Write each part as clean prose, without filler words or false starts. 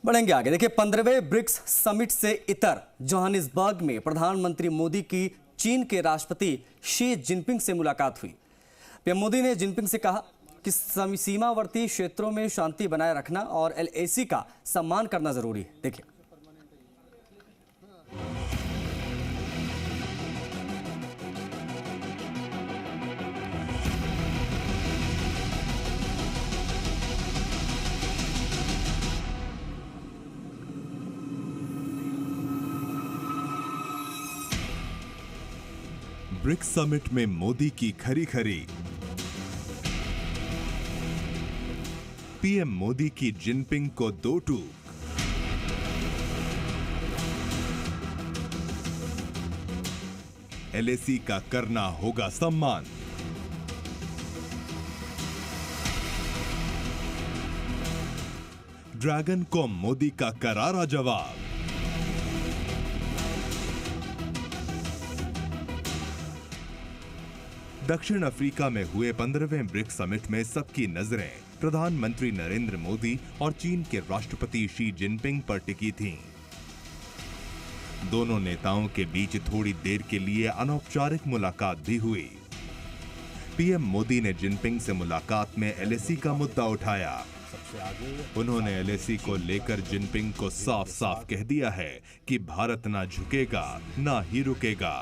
बढ़ेंगे आगे। देखिए, 15वें ब्रिक्स समिट से इतर जोहानिसबर्ग में प्रधानमंत्री मोदी की चीन के राष्ट्रपति शी जिनपिंग से मुलाकात हुई। पीएम मोदी ने जिनपिंग से कहा कि सीमावर्ती क्षेत्रों में शांति बनाए रखना और LAC का सम्मान करना जरूरी है। देखिए, ब्रिक्स समिट में मोदी की खरी खरी, पीएम मोदी की जिनपिंग को दो टूक। LAC का करना होगा सम्मान। ड्रैगन को मोदी का करारा जवाब। दक्षिण अफ्रीका में हुए 15वें ब्रिक्स समिट में सबकी नजरें प्रधानमंत्री नरेंद्र मोदी और चीन के राष्ट्रपति शी जिनपिंग पर टिकी थीं। दोनों नेताओं के बीच थोड़ी देर के लिए अनौपचारिक मुलाकात भी हुई। पीएम मोदी ने जिनपिंग से मुलाकात में LAC का मुद्दा उठाया। उन्होंने LAC को लेकर जिनपिंग को साफ साफ कह दिया है कि भारत ना झुकेगा ना ही रुकेगा।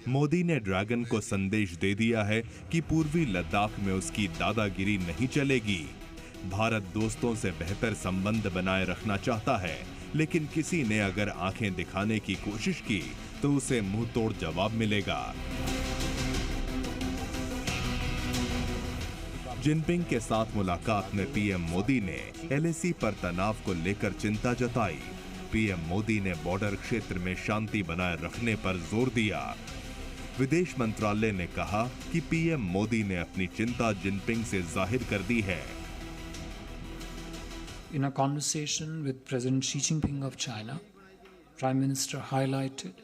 मोदी ने ड्रैगन को संदेश दे दिया है कि पूर्वी लद्दाख में उसकी दादागिरी नहीं चलेगी। भारत दोस्तों से बेहतर संबंध बनाए रखना चाहता है, लेकिन किसी ने अगर आंखें दिखाने की कोशिश की तो उसे मुंह तोड़ जवाब मिलेगा। जिनपिंग के साथ मुलाकात में पीएम मोदी ने LAC पर तनाव को लेकर चिंता जताई। पीएम मोदी ने बॉर्डर क्षेत्र में शांति बनाए रखने पर जोर दिया। विदेश मंत्रालय ने कहा कि पीएम मोदी ने अपनी चिंता जिनपिंग से जाहिर कर दी है। In a conversation with President Xi Jinping of China, Prime Minister highlighted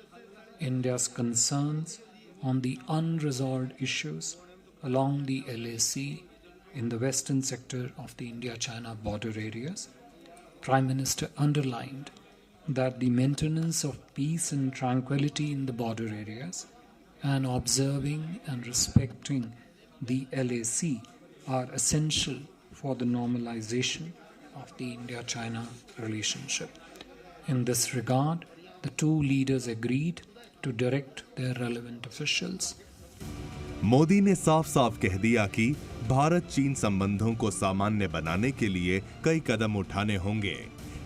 India's concerns on the unresolved issues along the LAC in the western sector of the India-China border areas. Prime Minister underlined that the maintenance of peace and tranquility in the border areas and observing and respecting the LAC are essential for the normalization of the India-China relationship. In this regard, the two leaders agreed to direct their relevant officials. Modi ने साफ साफ कह दिया कि भारत चीन संबंधों को सामान्य बनाने के लिए कई कदम उठाने होंगे।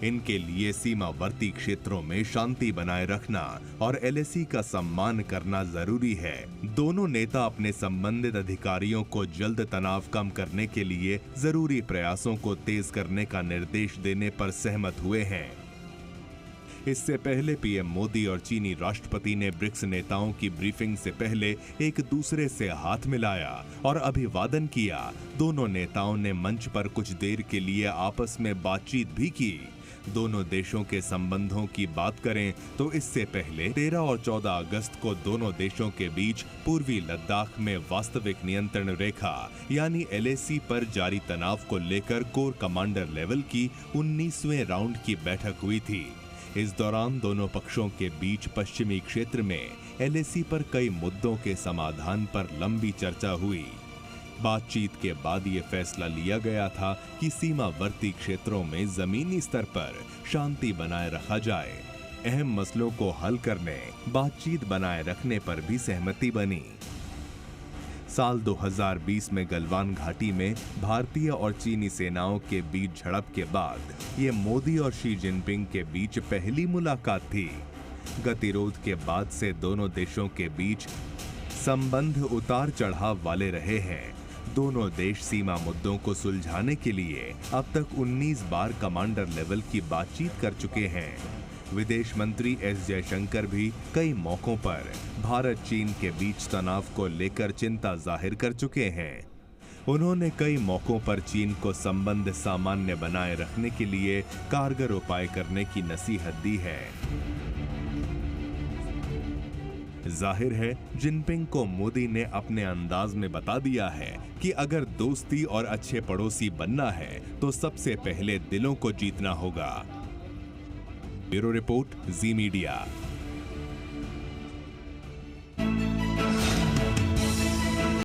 इनके लिए सीमावर्ती क्षेत्रों में शांति बनाए रखना और LAC का सम्मान करना जरूरी है। दोनों नेता अपने संबंधित अधिकारियों को जल्द तनाव कम करने के लिए जरूरी प्रयासों को तेज करने का निर्देश देने पर सहमत हुए हैं। इससे पहले पीएम मोदी और चीनी राष्ट्रपति ने ब्रिक्स नेताओं की ब्रीफिंग से पहले एक दूसरे से हाथ मिलाया और अभिवादन किया। दोनों नेताओं ने मंच पर कुछ देर के लिए आपस में बातचीत भी की। दोनों देशों के संबंधों की बात करें तो इससे पहले 13 और 14 अगस्त को दोनों देशों के बीच पूर्वी लद्दाख में वास्तविक नियंत्रण रेखा यानी LAC पर जारी तनाव को लेकर कोर कमांडर लेवल की 19वें राउंड की बैठक हुई थी। इस दौरान दोनों पक्षों के बीच पश्चिमी क्षेत्र में LAC पर कई मुद्दों के समाधान पर लंबी चर्चा हुई। बातचीत के बाद ये फैसला लिया गया था कि सीमावर्ती क्षेत्रों में जमीनी स्तर पर शांति बनाए रखा जाए। अहम मसलों को हल करने, बातचीत बनाए रखने पर भी सहमति बनी। साल 2020 में गलवान घाटी में भारतीय और चीनी सेनाओं के बीच झड़प के बाद ये मोदी और शी जिनपिंग के बीच पहली मुलाकात थी। गतिरोध के बाद से दोनों देशों के बीच संबंध उतार चढ़ाव वाले रहे हैं। दोनों देश सीमा मुद्दों को सुलझाने के लिए अब तक 19 बार कमांडर लेवल की बातचीत कर चुके हैं। विदेश मंत्री S जयशंकर भी कई मौकों पर भारत चीन के बीच तनाव को लेकर चिंता जाहिर कर चुके हैं। उन्होंने कई मौकों पर चीन को संबंध सामान्य बनाए रखने के लिए कारगर उपाय करने की नसीहत दी है। जाहिर है जिनपिंग को मोदी ने अपने अंदाज में बता दिया है कि अगर दोस्ती और अच्छे पड़ोसी बनना है तो सबसे पहले दिलों को जीतना होगा। ब्यूरो रिपोर्ट, जी मीडिया।